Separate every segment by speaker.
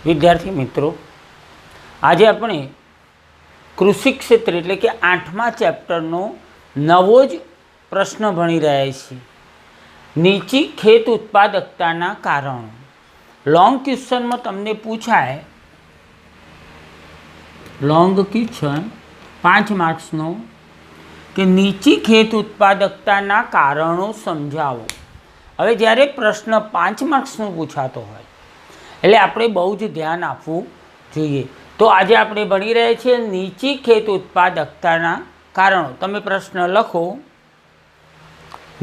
Speaker 1: विद्यार्थी मित्रों, आज આપણે કૃષિ ક્ષેત્ર એટલે કે 8મા ચેપ્ટરનો નવો જ પ્રશ્ન ભણી રહ્યા છીએ। નીચી ખેત ઉત્પાદકતાના કારણો। લોંગ ક્વેશ્ચનમાં તમને પૂછાય, લોંગ ક્વેશ્ચન 5 માર્ક્સનો, કે નીચી ખેત ઉત્પાદકતાના કારણો સમજાવો। હવે જ્યારે પ્રશ્ન 5 માર્ક્સનો પૂછાતો હોય એટલે આપણે બહુ જ ધ્યાન આપવું જોઈએ। તો આજે આપણે ભણી રહ્યા છીએ નીચી ખેત ઉત્પાદકતાના કારણો। તમે પ્રશ્ન લખો,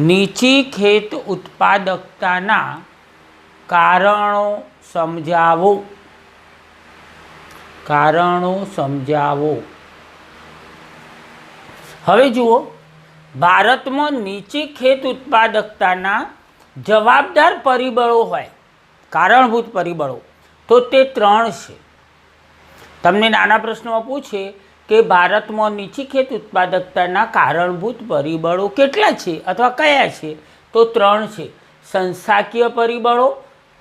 Speaker 1: નીચી ખેત ઉત્પાદકતાના કારણો સમજાવો। કારણો સમજાવો। હવે જુઓ, ભારતમાં નીચી ખેત ઉત્પાદકતાના જવાબદાર પરિબળો હોય, કારણભૂત પરિબળો, તો તે 3 છે। તમને નાના પ્રશ્નમાં પૂછે કે ભારતમાં નીચી ખેત ઉત્પાદકતાના કારણભૂત પરિબળો કેટલા છે અથવા કયા છે, તો 3 છે। સંસ્થાકીય પરિબળો,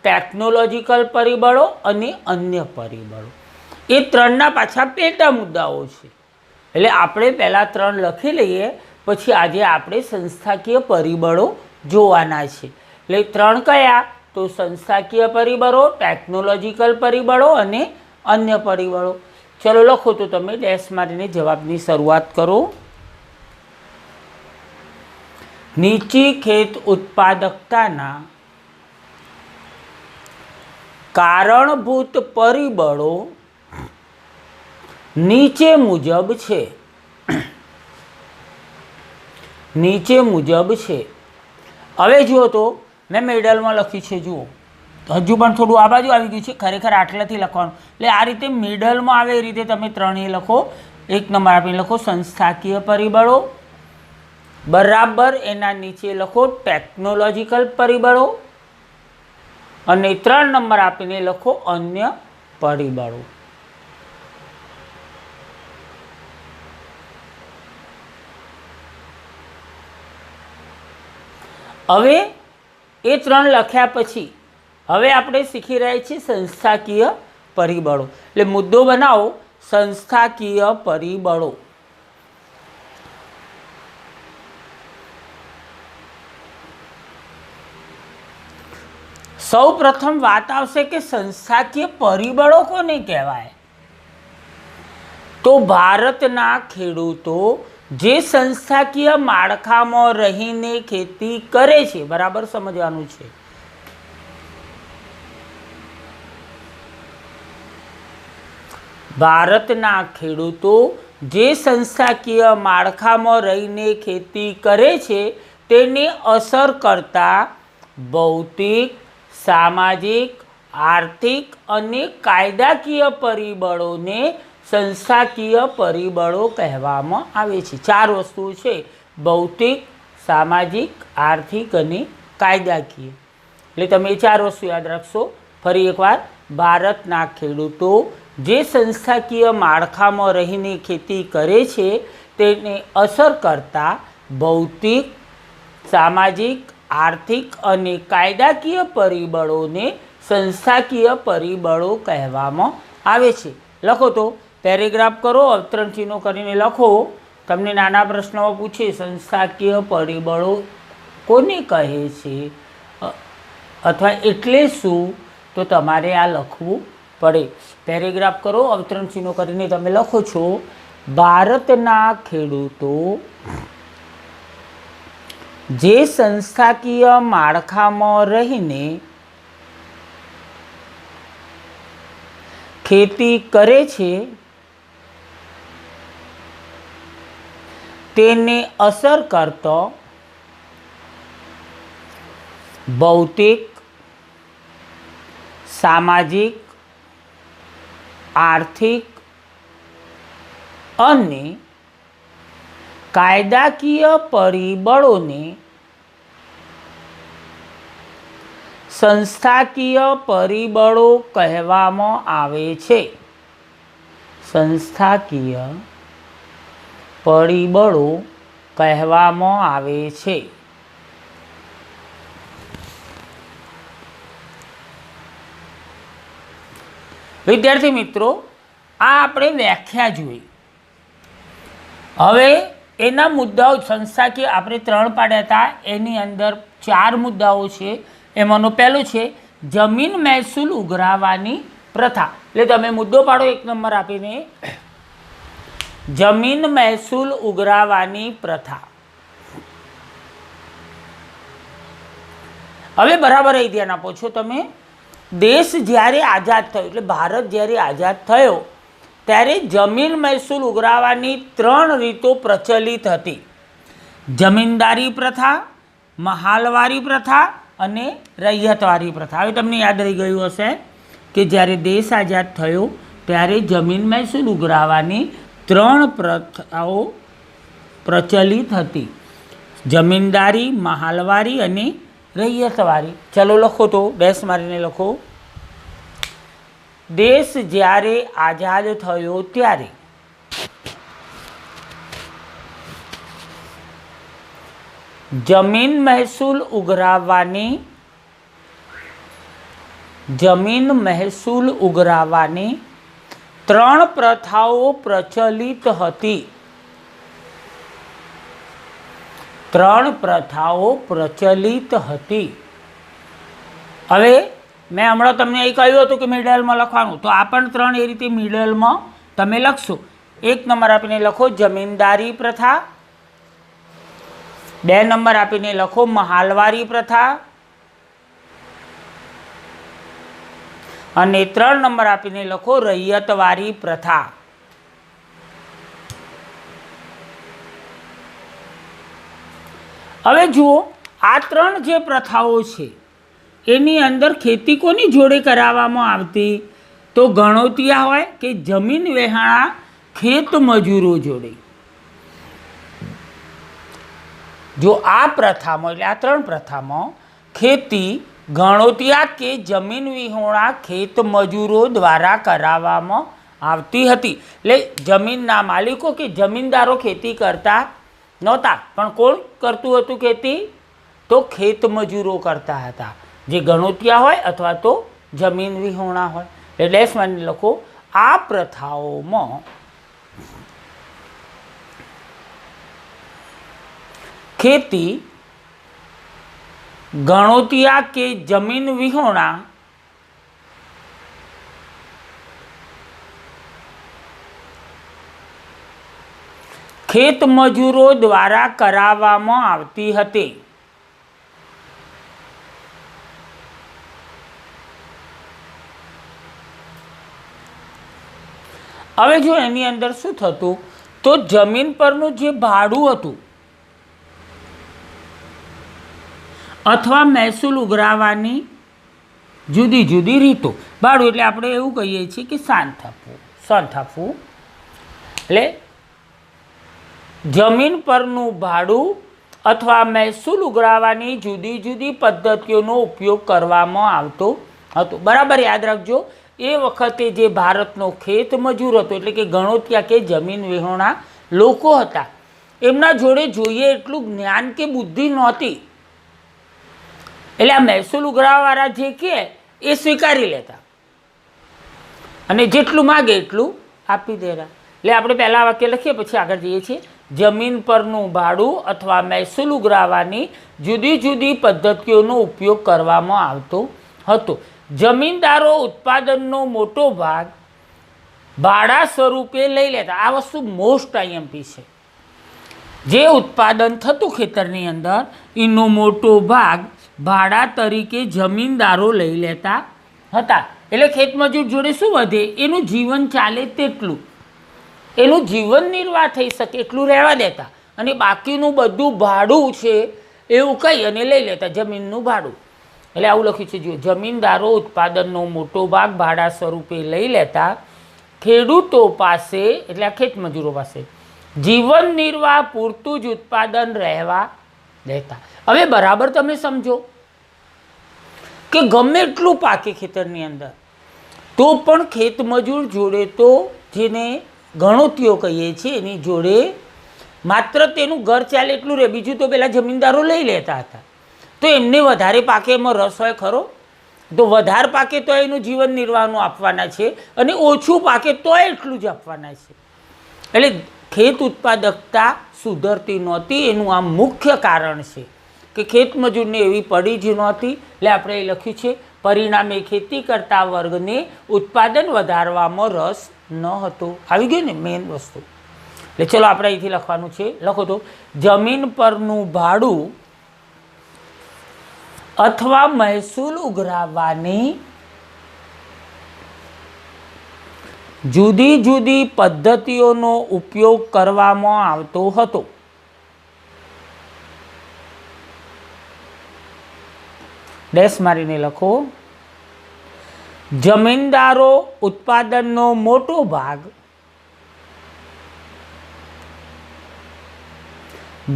Speaker 1: ટેકનોલોજીકલ પરિબળો અને અન્ય પરિબળો। એ 3ના પાછા પેટા મુદ્દાઓ છે, એટલે આપણે પહેલાં 3 લખી લઈએ, પછી આજે આપણે સંસ્થાકીય પરિબળો જોવાના છે। એટલે 3 કયા, તો સંસ્થાકીય પરિબળો, ટેકનોલોજીકલ પરિબળો અને અન્ય પરિબળો। ચલો લખો, તો તમે ડેશ મારીને જવાબની શરૂઆત કરો। નીચી ખેત ઉત્પાદકતાના કારણભૂત પરિબળો નીચે મુજબ છે। નીચે મુજબ છે। હવે જુઓ, તો મેં મિડલમાં લખ્યું છે, જુઓ હજુ પણ થોડું આ બાજુ આવી ગયું છે, ખરેખર આટલાથી લખવાનું, એટલે આ રીતે મિડલમાં આવે એ રીતે તમે 3 લખો। 1 નંબર આપીને લખો સંસ્થાકીય પરિબળો, બરાબર એના નીચે લખો ટેકનોલોજીકલ પરિબળો, અને 3 નંબર આપીને લખો અન્ય પરિબળો। હવે એ 3 લખ્યા પછી હવે આપણે શીખી રહ્યા છીએ સંસ્થાકીય પરિબળો। એટલે મુદ્દો બનાવો, સંસ્થાકીય પરિબળો। સૌ પ્રથમ વાત આવશે કે સંસ્થાકીય પરિબળો કોને કહેવાય, તો ભારતના ખેડૂતો જે સંસ્થાકીય માળખામાં રહીને ખેતી કરે છે, બરાબર સમજવાનું છે। ભારતના ખેડૂતો જે સંસ્થાકીય માળખામાં રહીને ખેતી કરે છે તેને અસર કરતા ભૌતિક, સામાજિક, આર્થિક અને કાયદાકીય પરિબળોને સંસ્થાકીય પરિબળો કહેવામાં આવે છે। 4 વસ્તુઓ છે, ભૌતિક, સામાજિક, આર્થિક અને કાયદાકીય। એટલે તમે એ 4 વસ્તુ યાદ રાખશો। ફરી એકવાર, ભારતના ખેડૂતો જે સંસ્થાકીય માળખામાં રહીને ખેતી કરે છે તેને અસર કરતા ભૌતિક, સામાજિક, આર્થિક અને કાયદાકીય પરિબળોને સંસ્થાકીય પરિબળો કહેવામાં આવે છે। લખો, તો પેરેગ્રાફ કરો, અવતરણ ચિહ્નો કરીને લખો। તમને નાના પ્રશ્નમાં પૂછે સંસ્થાકીય પરિબળો કોને કહે છે અથવા એટલે શું, તો તમારે આ લખવું પડે। પેરેગ્રાફ કરો, અવતરણ ચિહ્નો કરીને તમે લખો છો, ભારતના ખેડૂતો જે સંસ્થાકીય માળખામાં રહીને ખેતી કરે છે તેને અસર કરતો ભૌતિક, સામાજિક, આર્થિક અને કાયદાકીય પરિબળોને સંસ્થાકીય પરિબળો કહેવામાં આવે છે। સંસ્થાકીય પરિબળો કહેવામાં આવે છે। વિદ્યાર્થી મિત્રો, આ આપણે વ્યાખ્યા જોઈ. હવે એના મુદ્દાઓ સંસ્થાકીય આપણે 3 પાડ્યા હતા, એની અંદર 4 મુદ્દાઓ છે. એમાંનો પહેલો છે જમીન મહેસૂલ ઉઘરાવવાની પ્રથા. એટલે તમે મુદ્દો પાડો 1 નંબર આપીને, જમીન મહેસૂલ ઉઘરાવવાની પ્રથા. હવે બરાબર અહીં ધ્યાન આપો છો તમે. દેશ જ્યારે આઝાદ થયો, એટલે ભારત જ્યારે આઝાદ થયો ત્યારે જમીન મહેસૂલ ઉઘરાવવાની 3 રીતો પ્રચલિત હતી. જમીનદારી પ્રથા, મહાલવારી પ્રથા અને રૈયતવારી પ્રથા. હવે તમને યાદ રહી ગયું હશે કે જ્યારે દેશ આઝાદ થયો ત્યારે જમીન મહેસૂલ ઉઘરાવવાની 3 પ્રથાઓ પ્રચલિત હતી. જમીનદારી, મહાલવારી અને રૈયતવારી. ચલો લખો તો, ડેશ મારીને લખો. દેશ જ્યારે આઝાદ થયો ત્યારે જમીન મહેસૂલ ઉઘરાવવાની 3 પ્રથાઓ પ્રચલિત હતી. 3 પ્રથાઓ પ્રચલિત હતી. હવે મેં હમણાં તમને અહીં કહ્યું હતું કે મિડલમાં લખવાનું, તો આ પણ 3 એ રીતે મિડલમાં તમે લખશો. 1 નંબર આપીને લખો જમીનદારી પ્રથા, 2 નંબર આપીને લખો મહાલવારી પ્રથા અને 3 નંબર આપીને લખો રૈયતવારી પ્રથા. હવે જુઓ, આ 3 જે પ્રથાઓ છે એની અંદર ખેતી કોની જોડે કરાવવામાં આવતી? તો ગણોતિયા હોય કે જમીન વહેણા ખેત મજૂરો જોડે. જો આ પ્રથામાં, એટલે આ 3 પ્રથામાં ખેતી ગણોતિયા કે જમીન વિહોણા ખેત મજૂરો દ્વારા કરાવવામાં આવતી હતી. એટલે જમીનના માલિકો કે જમીનદારો ખેતી કરતા નહોતા, પણ કોણ કરતું હતું ખેતી? તો ખેત મજૂરો કરતા હતા, જે ગણોતિયા હોય અથવા તો જમીન વિહોણા હોય. એટલે ડેશ માની લખો, આ પ્રથાઓમાં ખેતી ગણોતિયા કે જમીન વિહોણા ખેત મજૂરો દ્વારા કરાવવામાં આવતી હતી. હવે જો એની અંદર શું થતું, તો જમીન પરનું જે ભાડું હતું અથવા મહેસૂલ ઉઘરાવવાની જુદી જુદી રીતો. ભાડું એટલે આપણે એવું કહીએ છીએ કે શાંત આપવું. એટલે જમીન પરનું ભાડું અથવા મહેસૂલ ઉઘરાવવાની જુદી જુદી પદ્ધતિઓનો ઉપયોગ કરવામાં આવતો હતો. બરાબર યાદ રાખજો, એ વખતે જે ભારતનો ખેત મજૂર હતો, એટલે કે ગણોતિયા કે જમીન વિહોણા લોકો હતા, એમના જોડે જોઈએ એટલું જ્ઞાન કે બુદ્ધિ નહોતી. એટલે આ મહેસૂલ ઉઘરાવવાળા જે કહે એ સ્વીકારી લેતા અને જેટલું માગે એટલું આપી દેતા. એટલે આપણે પહેલાં વાક્ય લખીએ, પછી આગળ જઈએ છીએ. જમીન પરનું ભાડું અથવા મહેસૂલ ઉઘરાવવાની જુદી જુદી પદ્ધતિઓનો ઉપયોગ કરવામાં આવતો હતો. જમીનદારો ઉત્પાદનનો મોટો ભાગ ભાડા સ્વરૂપે લઈ લેતા. આ વસ્તુ મોસ્ટ આઈએમપી છે. જે ઉત્પાદન થતું ખેતરની અંદર એનો મોટો ભાગ ભાડા તરીકે જમીનદારો લઈ લેતા હતા. એટલે ખેતમજૂર જોડે શું વધે? એનું જીવન ચાલે તેટલું, એનું જીવન નિર્વાહ થઈ શકે એટલું રહેવા દેતા, અને બાકીનું બધું ભાડું છે એવું કહી અને લઈ લેતા, જમીનનું ભાડું. એટલે આવું લખ્યું છે, જો જમીનદારો ઉત્પાદનનો મોટો ભાગ ભાડા સ્વરૂપે લઈ લેતા, ખેડૂતો પાસે એટલે આ ખેતમજૂરો પાસે જીવન નિર્વાહ પૂરતું જ ઉત્પાદન રહેવા દેતા. હવે બરાબર તમે સમજો કે ગમે એટલું પાકે ખેતરની અંદર, તો પણ ખેતમજૂર જોડે, તો જેને ગણોતિયો કહીએ છીએ, એની જોડે માત્ર તેનું ઘર ચાલે એટલું રહે, બીજું તો પેલા જમીનદારો લઈ લેતા હતા. તો એમને વધારે પાકે એમાં રસ હોય ખરો? તો વધારે પાકે તો એનું જીવન નિર્વાહનું આપવાના છે અને ઓછું પાકે તો એટલું જ આપવાના છે. એટલે ખેત ઉત્પાદકતા સુધરતી નહોતી. એનું આ મુખ્ય કારણ છે કે ખેતમજૂરને એવી પડી જ નહોતી. એટલે આપણે એ લખ્યું છે પરિણામે ખેતી કરતા વર્ગને ઉત્પાદન વધારવામાં રસ ન હતો. આવી ગયું ને મેઇન વસ્તુ. એટલે ચલો આપણે અહીંથી લખવાનું છે. લખો તો જમીન પરનું ભાડું અથવા મહેસૂલ ઉઘરાવવાની જુદી જુદી પદ્ધતિઓનો ઉપયોગ કરવામાં આવતો હતો. ડેશ મારીને લખો. જમીનદારો ઉત્પાદનનો મોટો ભાગ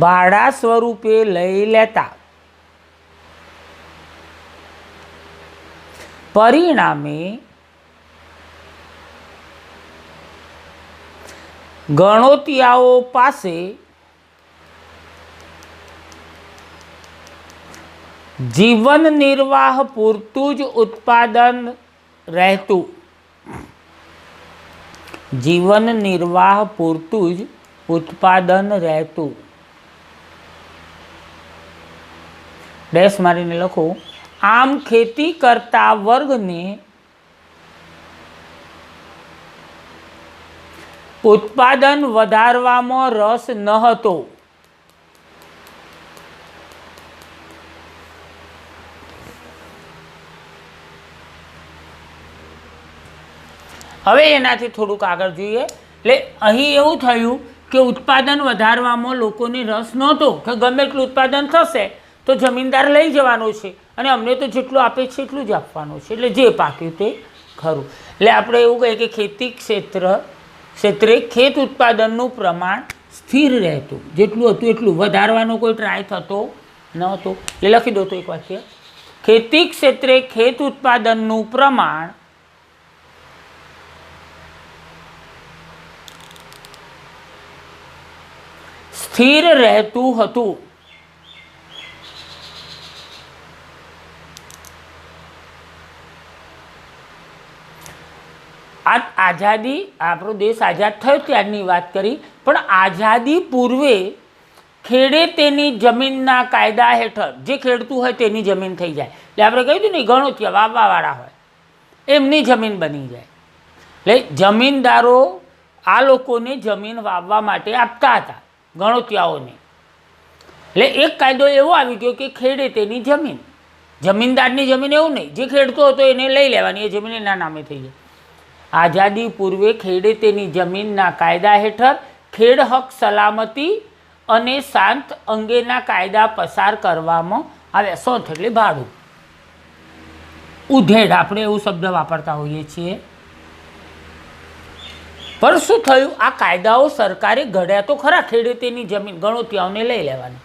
Speaker 1: ભાડા સ્વરૂપે લઈ લેતા. પરિણામે ગણોતિયાઓ પાસે જીવન નિર્વાહ પૂરતું જ ઉત્પાદન રહેતું. જીવન નિર્વાહ પૂરતું જ ઉત્પાદન રહેતું. ડેશ મારીને લખો. આમ ખેતી કરતા વર્ગને ઉત્પાદન વધારવામાં રસ ન હતો. હવે એનાથી થોડુંક આગળ જોઈએ. એટલે અહીં એવું થયું કે ઉત્પાદન વધારવામાં લોકોને રસ નહોતો કે ગમે એટલું ઉત્પાદન થશે તો જમીનદાર લઈ જવાનો છે અને અમને તો જેટલું આપે છે એટલું જ આપવાનું છે. એટલે જે પાક્યું તે ખરું. એટલે આપણે એવું કહીએ કે ખેતી ક્ષેત્રે ખેત ઉત્પાદનનું પ્રમાણ સ્થિર રહેતું. જેટલું હતું એટલું વધારવાનો કોઈ ટ્રાય થતો ન હતો. એ લખી દો તો એક વાક્ય. ખેતી ક્ષેત્રે ખેત ઉત્પાદનનું પ્રમાણ સ્થિર રહેતું હતું. આઝાદી, આપણો દેશ આઝાદ થયો ત્યારની વાત કરી, પણ આઝાદી પૂર્વે ખેડે તેની જમીનના કાયદા હેઠળ જે ખેડતું હોય તેની જમીન થઈ જાય. એટલે આપણે કહ્યું હતું ને ગણોતિયા વાવવાવાળા હોય એમની જમીન બની જાય. એટલે જમીનદારો આ લોકોને જમીન વાવવા માટે આપતા હતા ગણોતિયાઓને. એટલે એક કાયદો એવો આવી ગયો કે ખેડે તેની જમીન, જમીનદારની જમીન એવું નહીં, જે ખેડતો હતો એને લઈ લેવાની, એ જમીન એના નામે થઈ જાય. આઝાદી પૂર્વે ખેડે તેની જમીનના કાયદા હેઠળ ખેડ હક સલામતી અને શાંત અંગેના કાયદા પસાર કરવામાં આવ્યા. સોથ એટલે ભાડું, ઉધેડ આપણે એવું શબ્દ વાપરતા હોઈએ છીએ. પણ શું થયું, આ કાયદાઓ સરકારે ઘડ્યા તો ખરા, ખેડે તેની જમીન ગણોતિયાઓને લઈ લેવાની,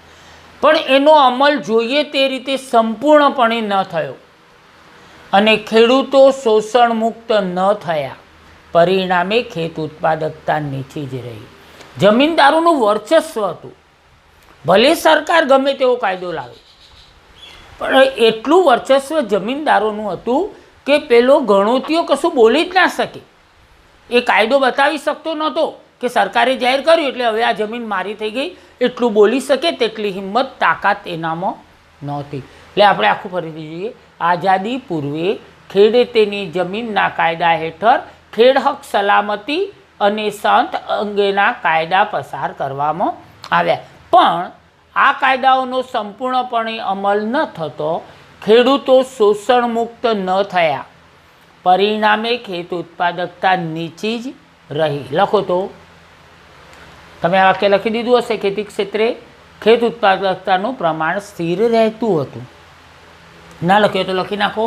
Speaker 1: પણ એનો અમલ જોઈએ તે રીતે સંપૂર્ણપણે ન થયો અને ખેડૂતો શોષણ મુક્ત ન થયા. પરિણામે ખેત ઉત્પાદકતા નીચી જ રહી. જમીનદારોનું વર્ચસ્વ હતું. ભલે સરકાર ગમે તેવો કાયદો લાવે, પણ એટલું વર્ચસ્વ જમીનદારોનું હતું કે પેલો ગણોતિયો કશું બોલી જ ના શકે. એ કાયદો બતાવી શકતો નહોતો કે સરકારે જાહેર કર્યું એટલે હવે આ જમીન મારી થઈ ગઈ, એટલું બોલી શકે તેટલી હિંમત તાકાત એનામાં નહોતી. એટલે આપણે આખું ફરીથી જોઈએ. આઝાદી પૂર્વે ખેડે તેની જમીનના કાયદા હેઠળ ખેડ હક સલામતી અને શાંત અંગેના કાયદા પસાર કરવામાં આવ્યા, પણ આ કાયદાઓનો સંપૂર્ણપણે અમલ ન થતો ખેડૂતો શોષણ મુક્ત ન થયા. પરિણામે ખેત ઉત્પાદકતા નીચી જ રહી. લખો તો તમે આ વાક્ય લખી દીધું હશે. ખેતી ક્ષેત્રે ખેત ઉત્પાદકતાનું પ્રમાણ સ્થિર રહેતું હતું. ના લખ્યું તો લખી નાખો.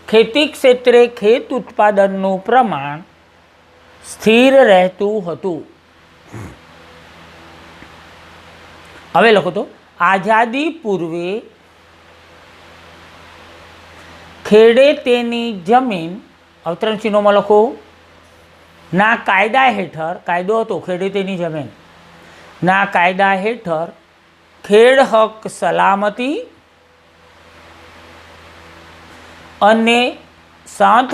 Speaker 1: ખેતી ક્ષેત્રે ખેત ઉત્પાદનનું પ્રમાણ સ્થિર રહેતું હતું. હવે લખો તો આઝાદી પૂર્વે ખેડે તેની જમીન, અવતરણ ચિહ્નોમાં લખો, ના કાયદા હેઠળ, કાયદો હતો ખેડે તેની જમીન, ના કાયદા હેઠળ ખેડ હક સલામતી અને સાથ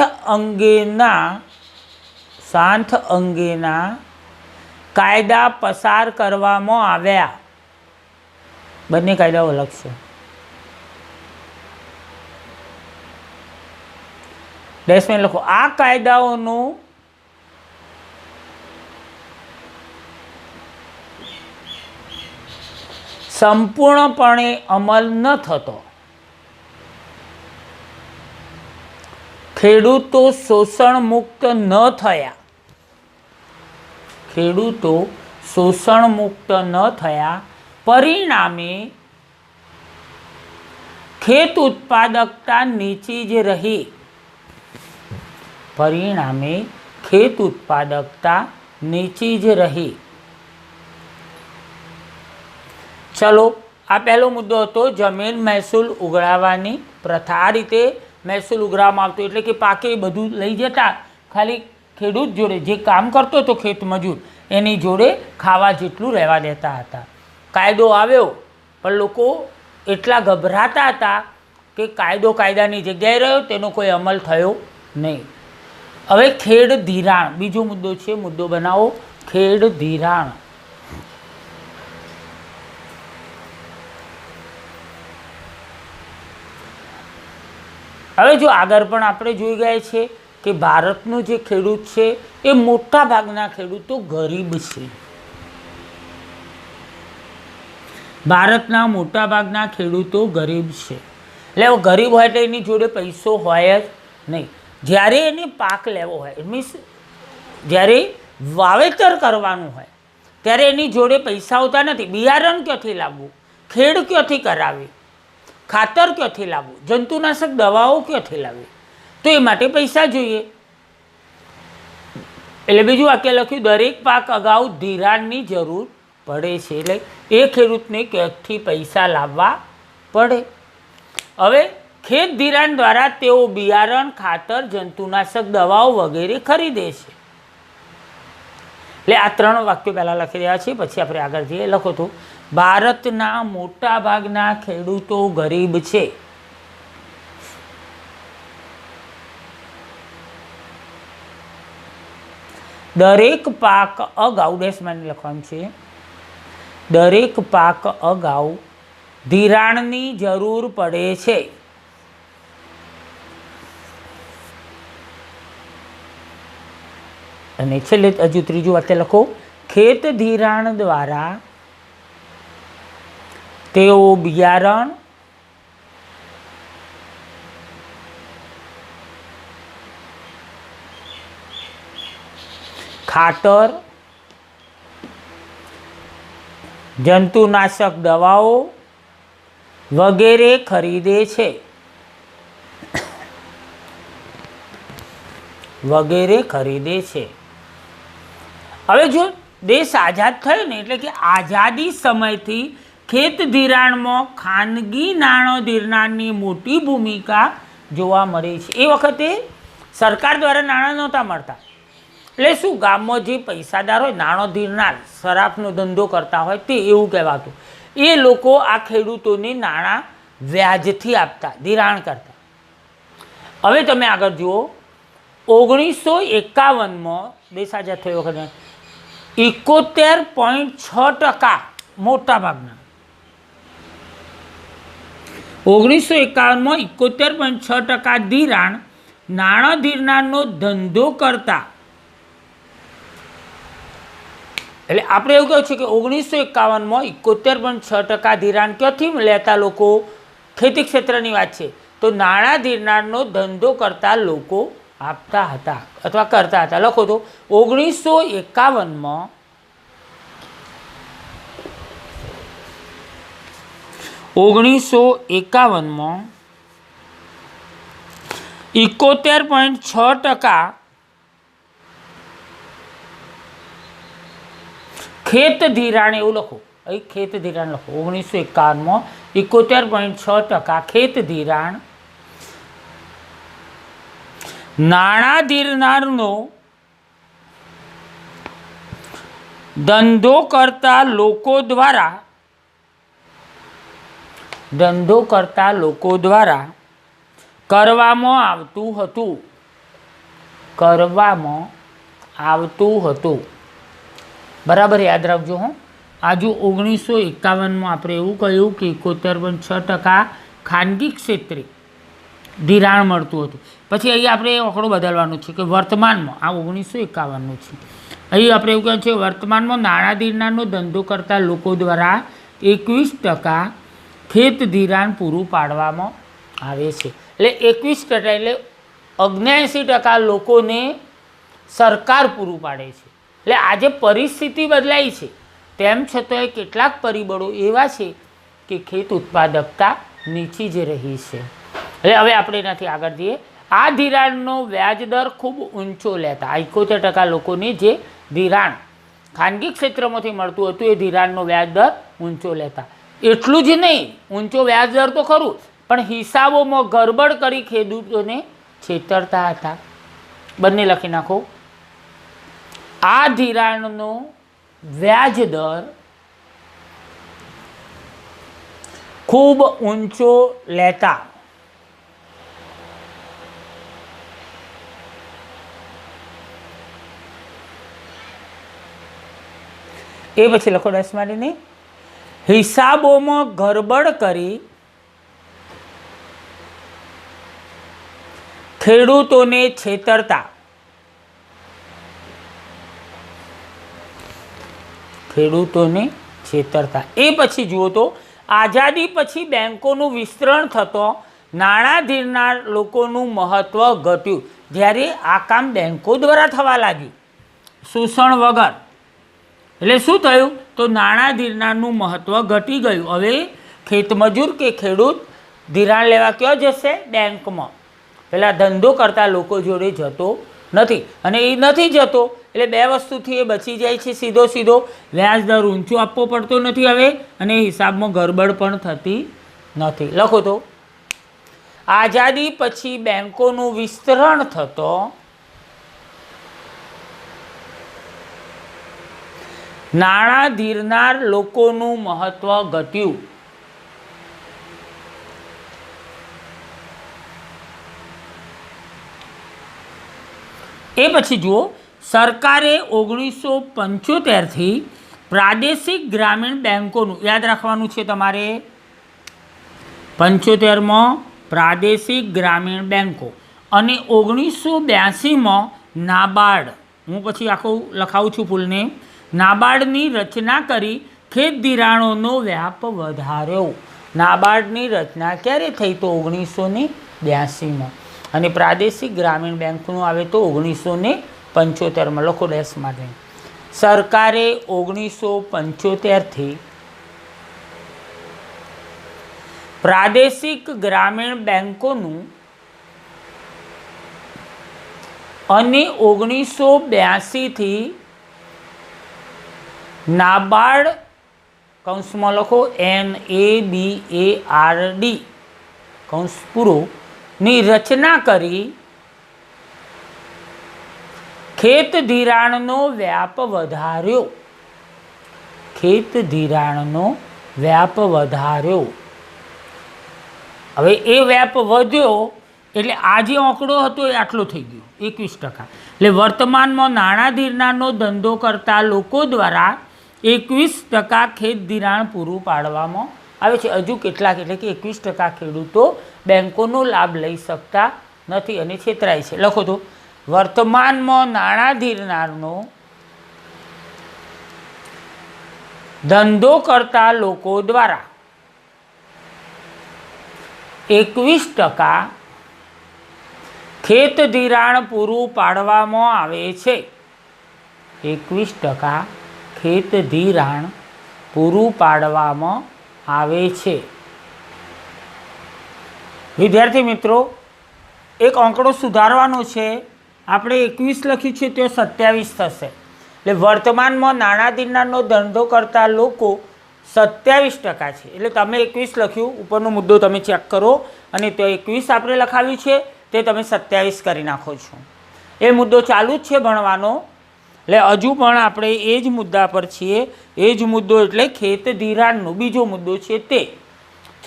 Speaker 1: અંગેના કાયદા પસાર કરવામાં આવ્યા. બંને કાયદાઓ અલગ છે. ડેશમેન લખો. આ કાયદાઓનું સંપૂર્ણપણે અમલ ન થતો ખેડૂતો શોષણ મુક્ત ન થયા. ખેડૂતો શોષણ મુક્ત ન થયા. પરિણામે ખેત ઉત્પાદકતા નીચી જ રહી. પરિણામે ખેત ઉત્પાદકતા નીચી જ રહી. ચલો, આ પહેલો મુદ્દો હતો જમીન મહેસૂલ ઉઘરાવવાની પ્રથા. આ રીતે મહેસૂલ ઉઘરાવવામાં આવતો એટલે કે પાકે બધું લઈ જતા, ખાલી ખેડૂત જોડે જે કામ કરતો હતો ખેત મજૂર એની જોડે ખાવા જેટલું રહેવા દેતા હતા. કાયદો આવ્યો પણ લોકો એટલા ગભરાતા હતા કે કાયદો કાયદાની જગ્યાએ રહ્યો, તેનો કોઈ અમલ થયો નહીં. હવે ખેડ ધિરાણ બીજો મુદ્દો છે. મુદ્દો બનાવો ખેડ ધિરાણ. હવે જો આગળ પણ આપણે જોઈ ગયા છે કે ભારતનો જે ખેડૂત છે એ મોટા ભાગના ખેડૂતો ગરીબ છે. ભારતના મોટા ભાગના ખેડૂતો ગરીબ છે. એટલે ગરીબ હોય તો એની જોડે પૈસો હોય જ નહીં. જ્યારે એને પાક લેવો હોય, મીન્સ જ્યારે વાવેતર કરવાનું હોય ત્યારે એની જોડે પૈસા હોતા નથી. બિયારણ ક્યાંથી લાવવું, ખેડ ક્યાંથી કરાવી, ખાતર ક્યાંથી લાવવું, જંતુનાશક દવાઓ ક્યાંથી લાવવી, તો એ માટે પૈસા જોઈએ. એટલે બીજું વાક્ય લખ્યું, દરેક પાક અગાઉ ધિરાણની જરૂર પડે છે. એટલે એ ખેડૂતને ક્યાંકથી પૈસા લાવવા પડે. હવે ખેત ધિરાણ દ્વારા તેઓ બિયારણ, ખાતર, જંતુનાશક દવાઓ વગેરે ખરીદે છે. એટલે આ 3 વાક્યો પહેલાં લખી રહ્યા છે, પછી આપણે આગળ જઈએ. લખો તો ભારતના મોટા ભાગના ખેડૂતો ગરીબ છે. દરેક પાક અગાઉ ડેશમાં લખવાનું છે. દરેક પાક અગાઉ ધિરાણની જરૂર પડે છે. અને છેલ્લે હજુ ત્રીજું વાક્ય લખો, ખેત ધિરાણ દ્વારા તેઓ બિયારણ, ખાતર, જંતુનાશક દવાઓ વગેરે ખરીદે છે. વગેરે ખરીદે છે. હવે જો દેશ આઝાદ થયો ને, એટલે કે આઝાદી સમયથી ખેત ધિરાણમાં ખાનગી નાણાં ધીરનારની મોટી ભૂમિકા જોવા મળી છે. એ વખતે સરકાર દ્વારા નાણાં નહોતા મળતા. એટલે શું, ગામમાં જે પૈસાદાર હોય, નાણાં ધીરનાર, શરાબનો ધંધો કરતા હોય તે એવું કહેવાતું. એ લોકો આ ખેડૂતોને નાણાં વ્યાજથી આપતા, ધિરાણ કરતા. હવે તમે આગળ જુઓ, 1951માં દેશ આઝાદ થયો વખતે 71.6% મોટા ભાગના, 1951માં 71.6% ધિરાણ નાણાં ધીરનારનો ધંધો કરતા. એટલે આપણે એવું કહ્યું છે કે 1951માં 71.6% ધિરાણ ક્યાંથી લેતા લોકો? ખેતી ક્ષેત્રની વાત છે તો નાણાં ધીરનારનો ધંધો કરતા લોકો આપતા હતા અથવા કરતા હતા. લખો તો 1951માં 71.6% ખેત ધિરાણ, એવું લખો, અહીં ખેત ધિરાણ લખો. 1951માં 71.6% ખેત ધિરાણ નાણાં ધીરનારનો ધંધો કરતા લોકો દ્વારા કરવામાં આવતું હતું, કરવામાં આવતું હતું. બરાબર યાદ રાખજો. હું આજુ 1951માં આપણે એવું કહ્યું કે 71.6% ખાનગી ક્ષેત્રે ધિરાણ મળતું હતું. પછી અહીં આપણે આંકડો બદલવાનો છે કે વર્તમાનમાં, આ 1951નું છે, અહીં આપણે એવું કહે છે વર્તમાનમાં નાણાં ધિરાણનો ધંધો કરતા લોકો દ્વારા 21% ખેત ધિરાણ પૂરું પાડવામાં આવે છે. એટલે 21% એટલે 79% લોકોને સરકાર પૂરું પાડે છે. એટલે આજે પરિસ્થિતિ બદલાઈ છે, તેમ છતાંય કેટલાક પરિબળો એવા છે કે ખેત ઉત્પાદકતા નીચી જ રહી છે. એટલે હવે આપણે એનાથી આગળ જઈએ. આ ધિરાણનો વ્યાજ દર ખૂબ ઊંચો લેતા 71% લોકોને જે ધિરાણ ખાનગી ક્ષેત્રમાંથી મળતું હતું એ ધિરાણનો વ્યાજ દર ઊંચો લેતા. એટલું જ નહીં, ઊંચો વ્યાજ દર તો ખરું, પણ હિસાબોમાં ગરબડ કરી ખેડૂતોને છેતરતા હતા. બંને લખી નાખો. આ ધિરાણનો વ્યાજ દર ખૂબ ઊંચો લેતા એ પછી લખો 10 મારીને હિસાબોમાં ગરબડ કરી ખેડૂતોને છેતરતા, ખેડૂતોને છેતરતા. એ પછી જુઓ તો આઝાદી પછી બેંકોનું વિસ્તરણ થતો નાણાં ધીરનાર લોકોનું મહત્ત્વ ઘટ્યું. જ્યારે આ કામ બેંકો દ્વારા થવા લાગ્યું શોષણ વગર, એટલે શું થયું તો નાણાં ધીરનારનું મહત્ત્વ ઘટી ગયું. હવે ખેતમજૂર કે ખેડૂત ધિરાણ લેવા ક્યાં જશે? બેંકમાં. પહેલાં ધંધો કરતા લોકો જોડે જતો નથી, અને એ નથી જતો એટલે બે વસ્તુથી એ બચી જાય છે. સીધો વ્યાજ દર ઊંચો આપવો પડતો નથી હવે, અને હિસાબમાં ગરબડ પણ થતી નથી. લખો તો આઝાદી પછી બેંકોનું વિસ્તરણ થતો નાણાં ધીરનાર લોકોનું મહત્વ ઘટ્યું. એ પછી જુઓ સરકારે 1975થી પ્રાદેશિક ગ્રામીણ બેંકોનું, યાદ રાખવાનું છે તમારે, 75માં પ્રાદેશિક ગ્રામીણ બેંકો અને 1982માં નાબાર્ડ, હું પછી આખું લખાવું છું ફૂલને, નાબાર્ડની રચના કરી ખેત ધિરાણોનો વ્યાપ વધાર્યો. નાબાર્ડની રચના ક્યારે થઈ? તો 1982માં. અને પ્રાદેશિક ગ્રામીણ બેંકનું આવે તો 1975માં. લખો 10 માટે. સરકારે 1975થી પ્રાદેશિક ગ્રામીણ બેંકોનું અને 1982થી નાબાર્ડ, કૌંસમાં લખો NABARD કૌંસ પૂરો, ની રચના કરી ખેત ધિરાણનો વ્યાપ વધાર્યો. ખેત ધિરાણનો વ્યાપ વધાર્યો. હવે એ વ્યાપ વધ્યો એટલે આ જે આંકડો હતો એ આટલો થઈ ગયો 21%. એટલે વર્તમાનમાં નાણાં ધિરાણનો ધંધો કરતા લોકો દ્વારા 21% ખેત ધિરાણ પૂરું પાડવામાં આવે છે. હજુ કેટલાક એટલે કે 21% ખેડૂતો બેંકોનો લાભ લઈ શકતા નથી અને છેતરાય છે. લખો તો વર્તમાનમાં નાણાં ધીરનારનો ધંધો કરતા લોકો દ્વારા 21% ખેત ધિરાણ પૂરું પાડવામાં આવે છે. 21% ખેત ધિરાણ પૂરું પાડવામાં આવે છે. વિદ્યાર્થી મિત્રો, એક આંકડો સુધારવાનો છે. આપણે 21 લખ્યું છે તે 27 થશે. એટલે વર્તમાનમાં નાણાં ધીરનારનો ધંધો કરતા લોકો 27% છે. એટલે તમે 21 લખ્યું, ઉપરનો મુદ્દો તમે ચેક કરો, અને તો 21 આપણે લખાવ્યું છે તે તમે 27 કરી નાખો છો. એ મુદ્દો ચાલુ જ છે ભણવાનો. એટલે હજુ પણ આપણે એ જ મુદ્દા પર છીએ. એ જ મુદ્દો એટલે ખેત ધિરાણનો બીજો મુદ્દો છે તે.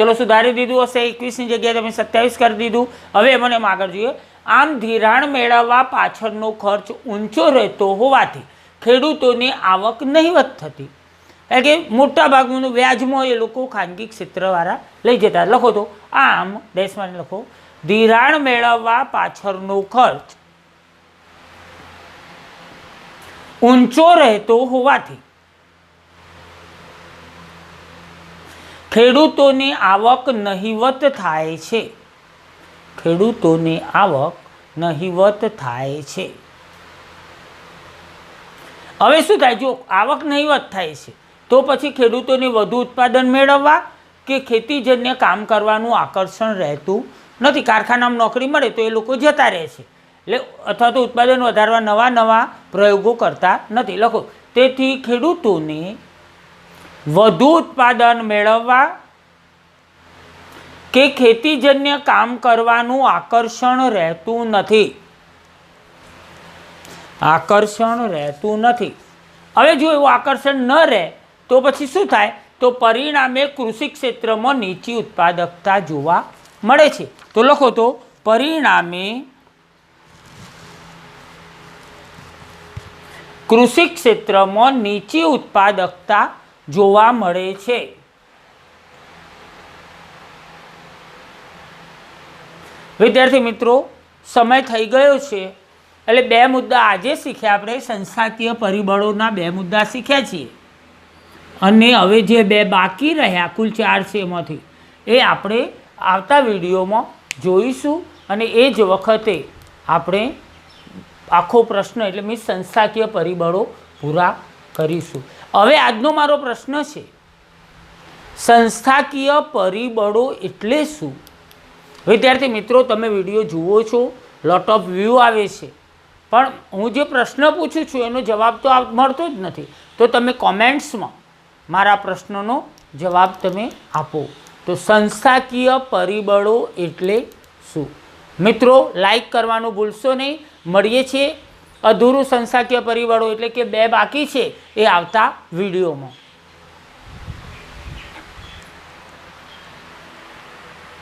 Speaker 1: ચલો સુધારી દીધું હશે, 21ની જગ્યાએ તમે 27 કરી દીધું. હવે મને એમ આગળ જોઈએ. આમ ધિરાણ મેળવવા પાછળનો ખર્ચ ઊંચો રહેતો હોવાથી ખેડૂતોની આવક નહિવત થતી. એટલે કે મોટાભાગનું વ્યાજમાં એ લોકો ખાનગી ક્ષેત્રવાળા લઈ જતા. લખો તો આમ દેશમાં લખો, ધિરાણ મેળવવા પાછળનો ખર્ચ ઊંચો રહેતો હોવાથી ખેડૂતોની આવક નહિવત થાય છે. ખેડૂતોની આવક નહિવત થાય છે. હવે શું થાય? જો આવક નહિવત થાય છે તો પછી ખેડૂતોને વધુ ઉત્પાદન મેળવવા કે ખેતીજન્ય કામ કરવાનું આકર્ષણ રહેતું નથી. કારખાનામાં નોકરી મળે તો એ લોકો જતા રહે છે, એટલે અથવા તો ઉત્પાદન વધારવા નવા નવા પ્રયોગો કરતા નથી. લખો, તેથી ખેડૂતોને વધુ ઉત્પાદન મેળવવા કે ખેતીજન્ય કામ કરવાનું આકર્ષણ રહેતું નથી. આકર્ષણ રહેતું નથી. હવે જો એવું આકર્ષણ ન રહે તો પછી શું થાય? તો પરિણામે કૃષિ ક્ષેત્રમાં નીચી ઉત્પાદકતા જોવા મળે છે. તો લખો તો પરિણામે કૃષિ ક્ષેત્રમાં નીચી ઉત્પાદકતા જોવા મળે છે. વિદ્યાર્થી મિત્રો, સમય થઈ ગયો છે એટલે 2 મુદ્દા આજે શીખ્યા. આપણે સંસ્થાકીય પરિબળોના 2 મુદ્દા શીખ્યા છીએ અને હવે જે 2 બાકી રહ્યા, કુલ 4 છે, એમાંથી એ આપણે આવતા વિડીયોમાં જોઈશું અને એ જ વખતે આપણે આખો પ્રશ્ન એટલે મીન્સ સંસ્થાકીય પરિબળો પૂરા કરીશું. હવે આજનો મારો પ્રશ્ન છે, સંસ્થાકીય પરિબળો એટલે શું? વિદ્યાર્થી મિત્રો, તમે વિડીયો જુઓ છો, લોટ ઓફ વ્યૂ આવે છે, પણ હું જે પ્રશ્ન પૂછું છું એનો જવાબ તો મળતો જ નથી. તો તમે કોમેન્ટ્સમાં મારા પ્રશ્નનો જવાબ તમે આપો. તો સંસ્થાકીય પરિબળો એટલે શું? મિત્રો, લાઈક કરવાનું ભૂલશો નહીં. મળીએ છીએ અધૂરું સંસ્થાકીય પરિબળો એટલે કે 2 બાકી છે એ આવતા વિડીયોમાં.